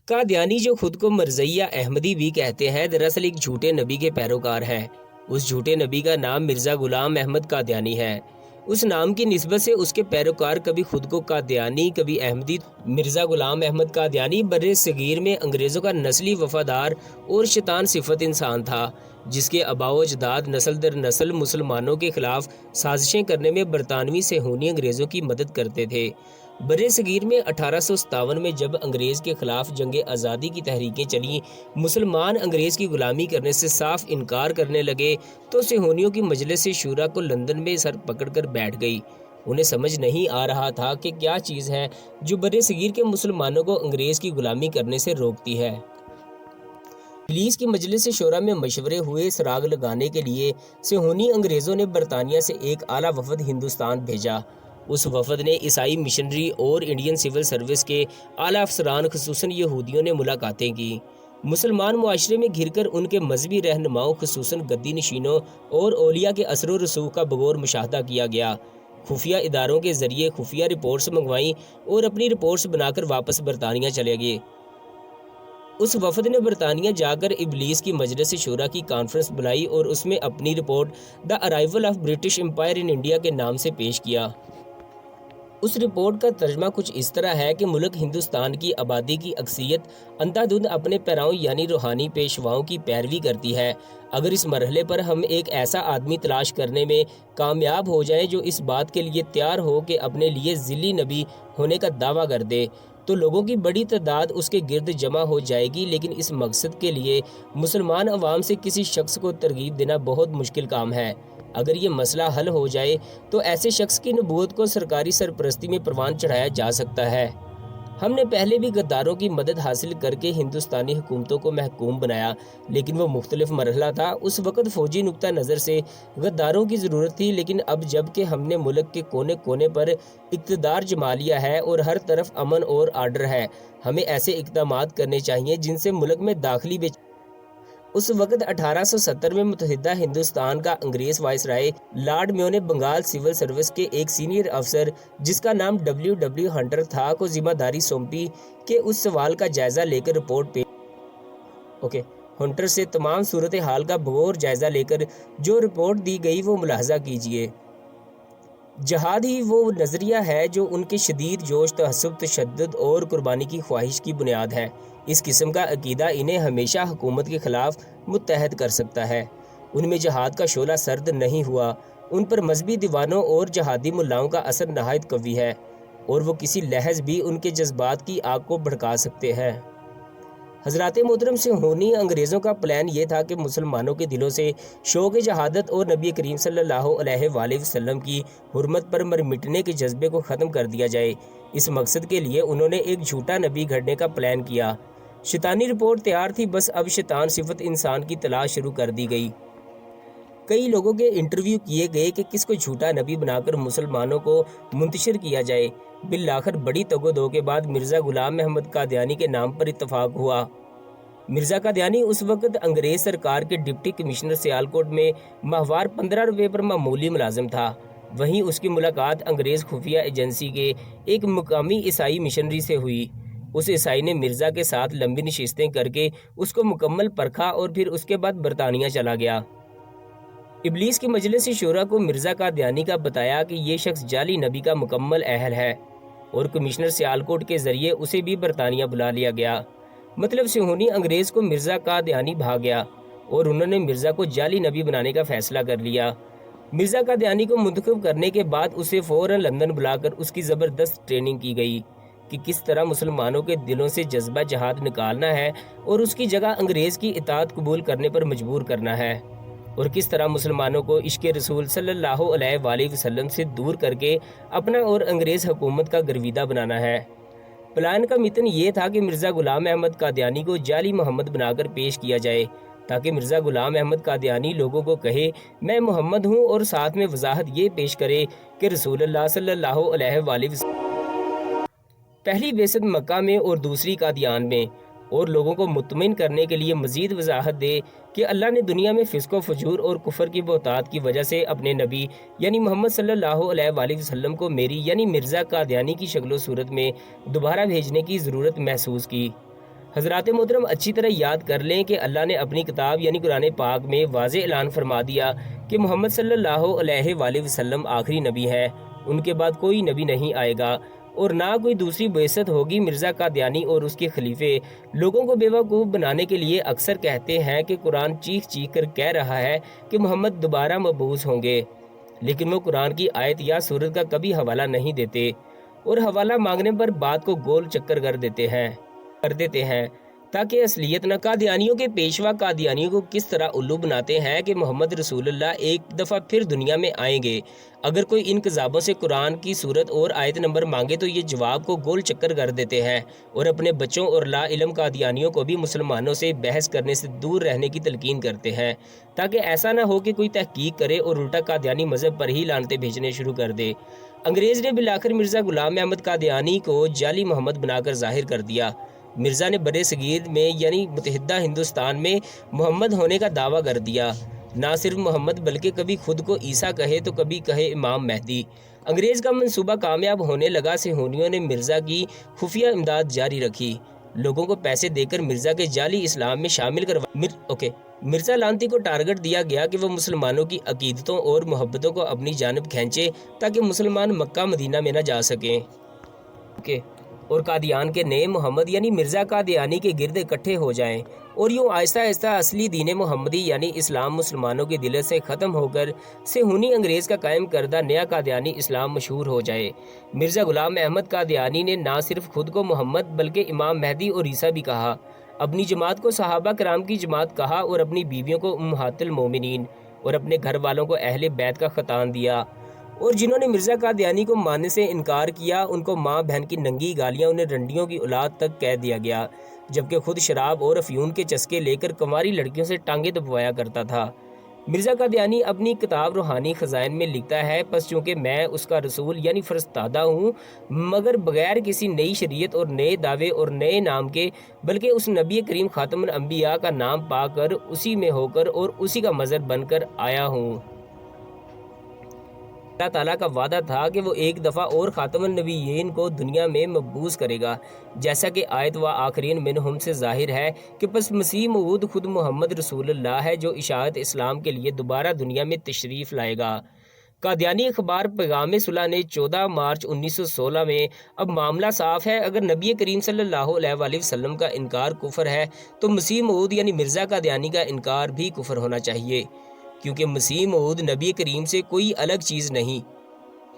قادیانی جو خود کو مرزیہ احمدی بھی کہتے ہیں دراصل ایک جھوٹے نبی کے پیروکار ہیں۔ اس جھوٹے نبی کا نام مرزا غلام احمد قادیانی ہے۔ اس نام کی نسبت سے اس کے پیروکار کبھی خود کو قادیانی کبھی احمدی۔ مرزا غلام احمد قادیانی بر صغیر میں انگریزوں کا نسلی وفادار اور شیطان صفت انسان تھا، جس کے آباء و اجداد نسل در نسل مسلمانوں کے خلاف سازشیں کرنے میں برطانوی صہیونی انگریزوں کی مدد کرتے تھے۔ بر صغیر میں 1857 میں جب انگریز کے خلاف جنگ آزادی کی تحریکیں چلیں، مسلمان انگریز کی غلامی کرنے سے صاف انکار کرنے لگے تو صہیونیوں کی مجلس شورا کو لندن میں سر پکڑ کر بیٹھ گئی۔ انہیں سمجھ نہیں آ رہا تھا کہ کیا چیز ہے جو بر صغیر کے مسلمانوں کو انگریز کی غلامی کرنے سے روکتی ہے۔ انگلیس کی مجلس شورا میں مشورے ہوئے۔ سراغ لگانے کے لیے صہیونی انگریزوں نے برطانیہ سے ایک اعلیٰ وفد ہندوستان بھیجا۔ اس وفد نے عیسائی مشنری اور انڈین سول سروس کے اعلیٰ افسران خصوصاً یہودیوں نے ملاقاتیں کی۔ مسلمان معاشرے میں گھر کر ان کے مذہبی رہنماؤں خصوصاً گدی نشینوں اور اولیاء کے اثر و رسوخ کا بغور مشاہدہ کیا گیا۔ خفیہ اداروں کے ذریعے خفیہ رپورٹس منگوائیں اور اپنی رپورٹس بنا کر واپس برطانیہ چلے گئے۔ اس وفد نے برطانیہ جا کر ابلیس کی مجلس شورا کی کانفرنس بلائی اور اس میں اپنی report the arrival of British umpire in India کے نام سے پیش کیا۔ اس رپورٹ کا ترجمہ کچھ اس طرح ہے کہ ملک ہندوستان کی آبادی کی اکثریت اندھا دھند اپنے پیراؤں یعنی روحانی پیشواؤں کی پیروی کرتی ہے۔ اگر اس مرحلے پر ہم ایک ایسا آدمی تلاش کرنے میں کامیاب ہو جائیں جو اس بات کے لیے تیار ہو کہ اپنے لیے ذلی نبی ہونے کا دعویٰ کر دے تو لوگوں کی بڑی تعداد اس کے گرد جمع ہو جائے گی، لیکن اس مقصد کے لیے مسلمان عوام سے کسی شخص کو ترغیب دینا بہت مشکل کام ہے۔ اگر یہ مسئلہ حل ہو جائے تو ایسے شخص کی نبوت کو سرکاری سرپرستی میں پروان چڑھایا جا سکتا ہے۔ ہم نے پہلے بھی غداروں کی مدد حاصل کر کے ہندوستانی حکومتوں کو محکوم بنایا، لیکن وہ مختلف مرحلہ تھا۔ اس وقت فوجی نقطہ نظر سے غداروں کی ضرورت تھی، لیکن اب جب کہ ہم نے ملک کے کونے کونے پر اقتدار جما لیا ہے اور ہر طرف امن اور آرڈر ہے، ہمیں ایسے اقدامات کرنے چاہیے جن سے ملک میں داخلی اس وقت 1870 میں متحدہ ہندوستان کا انگریز وائسرائے لارڈ میو نے بنگال سول سروس کے ایک سینئر افسر جس کا نام ڈبلیو ہنٹر تھا کو ذمہ داری سونپی کہ اس سوال کا جائزہ لے کر رپورٹ ہنٹر سے تمام صورتحال کا بغور جائزہ لے کر جو رپورٹ دی گئی وہ ملاحظہ کیجیے۔ جہاد ہی وہ نظریہ ہے جو ان کے شدید جوش، تعصب، تشدد اور قربانی کی خواہش کی بنیاد ہے۔ اس قسم کا عقیدہ انہیں ہمیشہ حکومت کے خلاف متحد کر سکتا ہے۔ ان میں جہاد کا شعلہ سرد نہیں ہوا۔ ان پر مذہبی دیوانوں اور جہادی ملاؤں کا اثر نہایت قوی ہے اور وہ کسی لحظ بھی ان کے جذبات کی آگ کو بھڑکا سکتے ہیں۔ حضرات محترم، صہیونی انگریزوں کا پلان یہ تھا کہ مسلمانوں کے دلوں سے شوق جہادت اور نبی کریم صلی اللہ علیہ وآلہ وسلم کی حرمت پر مر مٹنے کے جذبے کو ختم کر دیا جائے۔ اس مقصد کے لیے انہوں نے ایک جھوٹا نبی گھڑنے کا پلان کیا۔ شیطانی رپورٹ تیار تھی، بس اب شیطان صفت انسان کی تلاش شروع کر دی گئی۔ کئی لوگوں کے انٹرویو کیے گئے کہ کس کو جھوٹا نبی بنا کر مسلمانوں کو منتشر کیا جائے۔ بالآخر بڑی تگ و دو کے بعد مرزا غلام احمد قادیانی کے نام پر اتفاق ہوا۔ مرزا قادیانی اس وقت انگریز سرکار کے ڈپٹی کمشنر سیالکوٹ میں ماہوار 15 روپے پر معمولی ملازم تھا۔ وہیں اس کی ملاقات انگریز خفیہ ایجنسی کے ایک مقامی عیسائی مشنری سے ہوئی۔ اس عیسائی نے مرزا کے ساتھ لمبی نشستیں کر کے اس کو مکمل پرکھا اور پھر اس کے بعد برطانیہ چلا گیا۔ ابلیس کی مجلس شورا کو مرزا قادیانی کا بتایا کہ یہ شخص جعلی نبی کا مکمل اہل ہے اور کمشنر سیالکوٹ کے ذریعے اسے بھی برطانیہ بلا لیا گیا۔ مطلب صہیونی انگریز کو مرزا قادیانی بھا گیا اور انہوں نے مرزا کو جعلی نبی بنانے کا فیصلہ کر لیا۔ مرزا قادیانی کو منتخب کرنے کے بعد اسے فوراً لندن بلا کر اس کی زبردست ٹریننگ کی گئی کہ کس طرح مسلمانوں کے دلوں سے جذبہ جہاد نکالنا ہے اور اس کی جگہ انگریز کی اطاعت قبول کرنے پر مجبور کرنا ہے، اور کس طرح مسلمانوں کو عشق رسول صلی اللہ علیہ وآلہ وسلم سے دور کر کے اپنا اور انگریز حکومت کا گرویدہ بنانا ہے۔ پلان کا متن یہ تھا کہ مرزا غلام احمد قادیانی کو جعلی محمد بنا کر پیش کیا جائے تاکہ مرزا غلام احمد قادیانی لوگوں کو کہے میں محمد ہوں، اور ساتھ میں وضاحت یہ پیش کرے کہ رسول اللہ صلی اللہ علیہ وآلہ وسلم پہلی بعثت مکہ میں اور دوسری قادیان میں، اور لوگوں کو مطمئن کرنے کے لیے مزید وضاحت دے کہ اللہ نے دنیا میں فسق و فجور اور کفر کی بہتات کی وجہ سے اپنے نبی یعنی محمد صلی اللہ علیہ وآلہ وسلم کو میری یعنی مرزا قادیانی کی شکل و صورت میں دوبارہ بھیجنے کی ضرورت محسوس کی۔ حضرات محترم اچھی طرح یاد کر لیں کہ اللہ نے اپنی کتاب یعنی قرآن پاک میں واضح اعلان فرما دیا کہ محمد صلی اللہ علیہ وآلہ وسلم آخری نبی ہے، ان کے بعد کوئی نبی نہیں آئے گا اور نہ کوئی دوسری بعثت ہوگی۔ مرزا قادیانی اور اس کے خلیفے لوگوں کو بیوقوف بنانے کے لیے اکثر کہتے ہیں کہ قرآن چیخ چیخ کر کہہ رہا ہے کہ محمد دوبارہ مبعوث ہوں گے، لیکن وہ قرآن کی آیت یا سورت کا کبھی حوالہ نہیں دیتے اور حوالہ مانگنے پر بات کو گول چکر کر دیتے ہیں تاکہ اصلیت نہ۔ قادیانیوں کے پیشوا قادیانیوں کو کس طرح الو بناتے ہیں کہ محمد رسول اللہ ایک دفعہ پھر دنیا میں آئیں گے۔ اگر کوئی ان کذابوں سے قرآن کی سورت اور آیت نمبر مانگے تو یہ جواب کو گول چکر کر دیتے ہیں اور اپنے بچوں اور لا علم قادیانیوں کو بھی مسلمانوں سے بحث کرنے سے دور رہنے کی تلقین کرتے ہیں تاکہ ایسا نہ ہو کہ کوئی تحقیق کرے اور الٹا قادیانی مذہب پر ہی لعنتیں بھیجنے شروع کر دے۔ انگریز نے بالآخر مرزا غلام احمد قادیانی کو جعلی محمد بنا کر ظاہر کر دیا۔ مرزا نے برے صغیر میں یعنی متحدہ ہندوستان میں محمد ہونے کا دعویٰ کر دیا۔ نہ صرف محمد بلکہ کبھی خود کو عیسیٰ کہے تو کبھی کہے امام مہدی۔ انگریز کا منصوبہ کامیاب ہونے لگا، صہیونیوں نے مرزا کی خفیہ امداد جاری رکھی، لوگوں کو پیسے دے کر مرزا کے جعلی اسلام میں شامل مرزا لعنتی کو ٹارگٹ دیا گیا کہ وہ مسلمانوں کی عقیدتوں اور محبتوں کو اپنی جانب کھینچے تاکہ مسلمان مکہ مدینہ میں نہ جا سکیں اور قادیان کے نئے محمد یعنی مرزا قادیانی کے گرد اکٹھے ہو جائیں اور یوں آہستہ آہستہ اصلی دین محمدی یعنی اسلام مسلمانوں کے دل سے ختم ہو کر صہیونی انگریز کا قائم کردہ نیا قادیانی اسلام مشہور ہو جائے۔ مرزا غلام احمد قادیانی نے نہ صرف خود کو محمد بلکہ امام مہدی اور عیسیٰ بھی کہا، اپنی جماعت کو صحابہ کرام کی جماعت کہا اور اپنی بیویوں کو امہات المومنین اور اپنے گھر والوں کو اہل بیت کا خطان دیا، اور جنہوں نے مرزا قادیانی کو ماننے سے انکار کیا ان کو ماں بہن کی ننگی گالیاں، انہیں رنڈیوں کی اولاد تک کہہ دیا گیا، جبکہ خود شراب اور افیون کے چسکے لے کر کنواری لڑکیوں سے ٹانگیں دبوایا کرتا تھا۔ مرزا قادیانی اپنی کتاب روحانی خزائن میں لکھتا ہے، پس چونکہ میں اس کا رسول یعنی فرستادہ ہوں، مگر بغیر کسی نئی شریعت اور نئے دعوے اور نئے نام کے، بلکہ اس نبی کریم خاتم الانبیاء کا نام پا کر اسی میں ہو کر اور اسی کا مظہر بن کر آیا ہوں۔ اللہ تعالیٰ کا وعدہ تھا کہ وہ ایک دفعہ اور خاتم النبیین کو دنیا میں مبعوث کرے گا، جیسا کہ آیت و آخرین منہم سے ظاہر ہے کہ پس مسیح موعود خود محمد رسول اللہ ہے جو اشاعت اسلام کے لیے دوبارہ دنیا میں تشریف لائے گا۔ قادیانی اخبار پیغام صلح نے 14 مارچ 1916 میں اب معاملہ صاف ہے، اگر نبی کریم صلی اللہ علیہ وآلہ وسلم کا انکار کفر ہے تو مسیح موعود یعنی مرزا قادیانی کا انکار بھی کفر ہونا چاہیے، کیونکہ مسیح موعود نبی کریم سے کوئی الگ چیز نہیں۔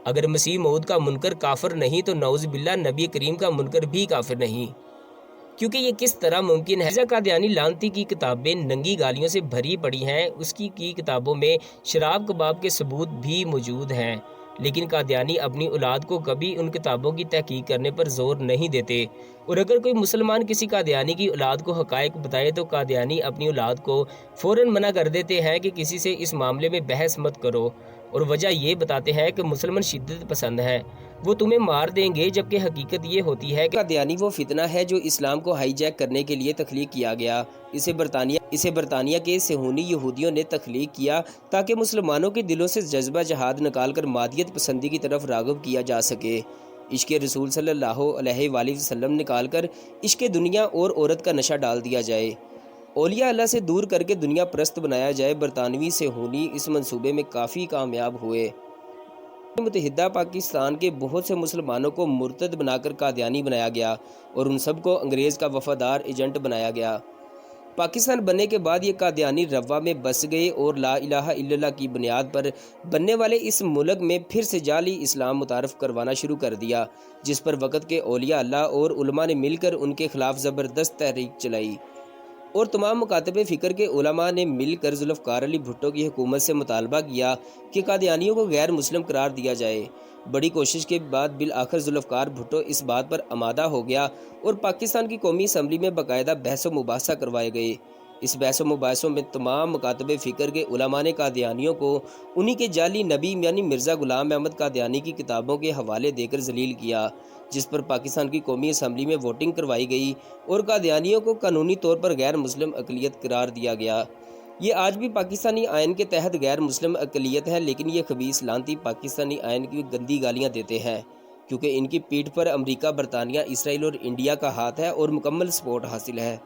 اگر مسیح موعود کا منکر کافر نہیں تو نعوذ باللہ نبی کریم کا منکر بھی کافر نہیں، کیونکہ یہ کس طرح ممکن ہے؟ مرزا قادیانی لعنتی کی کتابیں ننگی گالیوں سے بھری پڑی ہیں، اس کی کتابوں میں شراب کباب کے ثبوت بھی موجود ہیں، لیکن قادیانی اپنی اولاد کو کبھی ان کتابوں کی تحقیق کرنے پر زور نہیں دیتے، اور اگر کوئی مسلمان کسی قادیانی کی اولاد کو حقائق بتائے تو قادیانی اپنی اولاد کو فوراً منع کر دیتے ہیں کہ کسی سے اس معاملے میں بحث مت کرو، اور وجہ یہ بتاتے ہیں کہ مسلمان شدت پسند ہے، وہ تمہیں مار دیں گے، جبکہ حقیقت یہ ہوتی ہے کہ قادیانی وہ فتنہ ہے جو اسلام کو ہائی جیک کرنے کے لیے تخلیق کیا گیا۔ اسے برطانیہ کے صہیونی یہودیوں نے تخلیق کیا تاکہ مسلمانوں کے دلوں سے جذبہ جہاد نکال کر مادیت پسندی کی طرف راغب کیا جا سکے، عشق رسول صلی اللہ علیہ وآلہ وسلم نکال کر عشق دنیا اور عورت کا نشہ ڈال دیا جائے، اولیاء اللہ سے دور کر کے دنیا پرست بنایا جائے۔ برطانوی صہیونی اس منصوبے میں کافی کامیاب ہوئے۔ متحدہ پاکستان کے بہت سے مسلمانوں کو مرتد بنا کر قادیانی بنایا گیا اور ان سب کو انگریز کا وفادار ایجنٹ بنایا گیا۔ پاکستان بننے کے بعد یہ قادیانی روا میں بس گئے اور لا الہ الا اللہ کی بنیاد پر بننے والے اس ملک میں پھر سے جعلی اسلام متعارف کروانا شروع کر دیا، جس پر وقت کے اولیاء اللہ اور علماء نے مل کر ان کے خلاف زبردست تحریک چلائی، اور تمام مکاتب فکر کے علماء نے مل کر ذوالفقار علی بھٹو کی حکومت سے مطالبہ کیا کہ قادیانیوں کو غیر مسلم قرار دیا جائے۔ بڑی کوشش کے بعد بالآخر ذوالفقار بھٹو اس بات پر آمادہ ہو گیا اور پاکستان کی قومی اسمبلی میں باقاعدہ بحث و مباحثہ کروائے گئے۔ اس بحث و مباحثوں میں تمام مکاتب فکر کے علماء نے قادیانیوں کو انہی کے جعلی نبی یعنی مرزا غلام احمد قادیانی کی کتابوں کے حوالے دے کر ذلیل کیا، جس پر پاکستان کی قومی اسمبلی میں ووٹنگ کروائی گئی اور قادیانیوں کو قانونی طور پر غیر مسلم اقلیت قرار دیا گیا۔ یہ آج بھی پاکستانی آئین کے تحت غیر مسلم اقلیت ہے، لیکن یہ خبیث لعنتی پاکستانی آئین کی گندی گالیاں دیتے ہیں۔ کیونکہ ان کی پیٹھ پر امریکہ، برطانیہ، اسرائیل اور انڈیا کا ہاتھ ہے اور مکمل سپورٹ حاصل ہے۔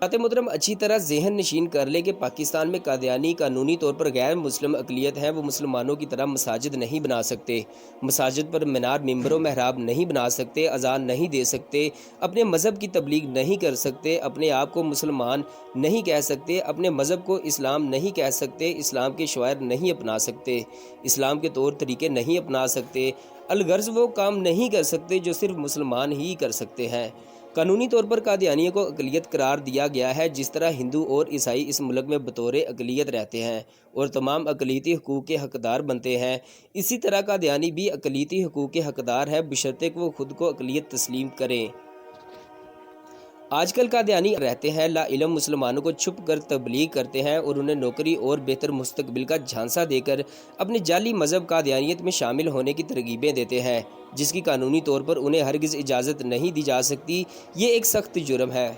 ناظرین محترم، اچھی طرح ذہن نشین کر لیں کہ پاکستان میں قادیانی قانونی طور پر غیر مسلم اقلیت ہیں۔ وہ مسلمانوں کی طرح مساجد نہیں بنا سکتے، مساجد پر مینار، ممبر و محراب نہیں بنا سکتے، اذان نہیں دے سکتے، اپنے مذہب کی تبلیغ نہیں کر سکتے، اپنے آپ کو مسلمان نہیں کہہ سکتے، اپنے مذہب کو اسلام نہیں کہہ سکتے، اسلام کے شعائر نہیں اپنا سکتے، اسلام کے طور طریقے نہیں اپنا سکتے، الغرض وہ کام نہیں کر سکتے جو صرف مسلمان ہی کر سکتے ہیں۔ قانونی طور پر قادیانیوں کو اقلیت قرار دیا گیا ہے، جس طرح ہندو اور عیسائی اس ملک میں بطور اقلیت رہتے ہیں اور تمام اقلیتی حقوق کے حقدار بنتے ہیں، اسی طرح قادیانی بھی اقلیتی حقوق کے حقدار ہے، بشرطے کہ وہ خود کو اقلیت تسلیم کریں۔ آج کل قادیانی رہتے ہیں لا علم مسلمانوں کو چھپ کر تبلیغ کرتے ہیں اور انہیں نوکری اور بہتر مستقبل کا جھانسا دے کر اپنے جعلی مذہب قادیانیت میں شامل ہونے کی ترغیبیں دیتے ہیں، جس کی قانونی طور پر انہیں ہرگز اجازت نہیں دی جا سکتی۔ یہ ایک سخت جرم ہے۔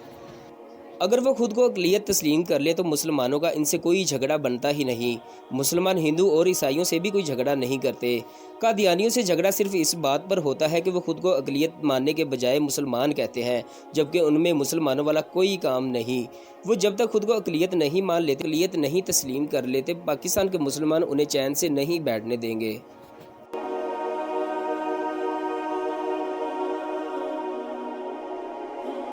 اگر وہ خود کو اقلیت تسلیم کر لے تو مسلمانوں کا ان سے کوئی جھگڑا بنتا ہی نہیں۔ مسلمان ہندو اور عیسائیوں سے بھی کوئی جھگڑا نہیں کرتے۔ قادیانیوں سے جھگڑا صرف اس بات پر ہوتا ہے کہ وہ خود کو اقلیت ماننے کے بجائے مسلمان کہتے ہیں، جبکہ ان میں مسلمانوں والا کوئی کام نہیں۔ وہ جب تک خود کو اقلیت نہیں مان لیتے، اقلیت نہیں تسلیم کر لیتے، پاکستان کے مسلمان انہیں چین سے نہیں بیٹھنے دیں گے۔